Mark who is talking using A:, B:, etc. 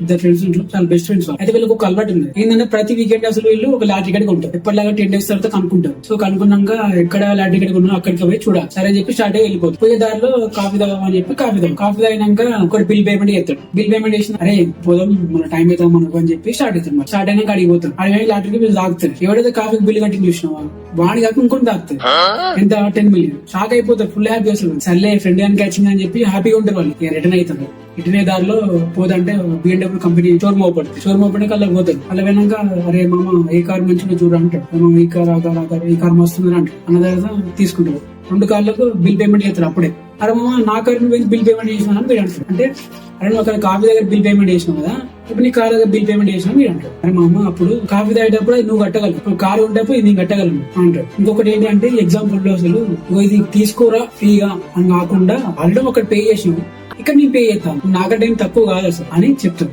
A: ఇద్దరు ఫ్రెండ్స్ ఉంటారు, చాలా బెస్ట్ ఫ్రెండ్స్. అయితే వీళ్ళకి ఒక అలవాటు ఉంది ఏంటంటే ప్రతి వీకెండ్ అసలు వీళ్ళు ఒక లాటరీ టికెట్ కొంటారు. ఎప్పటిలాగా 10 days తర్వాత కనుక్కుంటారు. సో కనుక్కున్నాక ఎక్కడ లాటరీ టికెట్ కొన్నా అక్కడికి పోయి చూడాలి సరే అని చెప్పి స్టార్ట్ అయ్యి వెళ్ళిపోతుంది. పోయే దారిలో కాఫీ తాగమని చెప్పి కాఫీ తాగినాక ఒకటి బిల్ పేమెంట్ చేస్తాడు. బిల్ పేమెంట్ చేసిన అరే పోదాం మన టైం అవుతాం మనకు అని చెప్పి స్టార్ట్ అవుతారు. స్టార్ట్ అయినాక అడిగిపోతారు. అడిగి లాటరీకి వీళ్ళు తాగుతారు. ఎవడైతే కాఫీకి బిల్ కట్టింగ్ చూసినావా వాడి కాక ఇంకొని తాగుతారు. ఎంత 10 million. షాక్ అయిపోతారు. ఫుల్ హ్యాపీ అసలు. సర్లే ఫ్రెండ్ అని క్యాచింగ్ అని చెప్పి హ్యాపీగా ఉంటారు వాళ్ళు. రిటర్న్ అవుతారు. రిటర్న్ అయ్యే దారిలో పోదంటే BMW కంపెనీ షోరూమ్ ఓపెన్ అలా పోతారు. అలా వినాక అరే మామ ఏ కార్ మంచిగా చూడ అంటాడు. ఈ కార్ ఆ కార్ ఈ కార్ వస్తుందని అంటారు. అన్న తర్వాత తీసుకుంటారు. 2 కార్లకు బిల్ పేమెంట్ చేస్తారు. అప్పుడే అరే మామ నా కార్ బిల్ పేమెంట్ చేసిన అని మీరు అంటారు. అంటే అరే నువ్వు అక్కడ కాఫీ దగ్గర బిల్ పేమెంట్ చేసినావు కదా ఇప్పుడు నీ కార్ దగ్గర బిల్ పేమెంట్ చేసినా మీరు అంటారు. అరే మామ అప్పుడు కాఫీ తాగేటప్పుడు నువ్వు కట్టగలవు, ఇప్పుడు కారు ఉంటప్పుడు నేను కట్టగలను అంటారు. ఇంకొకటి ఏంటి అంటే ఎగ్జాంపుల్ లో అసలు ఇది తీసుకోరా ఫ్రీగా అని కాకుండా ఆల్రెడీ ఒకటి పే చేసినావు ఇక్కడ నేను పే చేస్తాను నాకంటే ఏం తక్కువ కాదు అసలు అని చెప్తాను.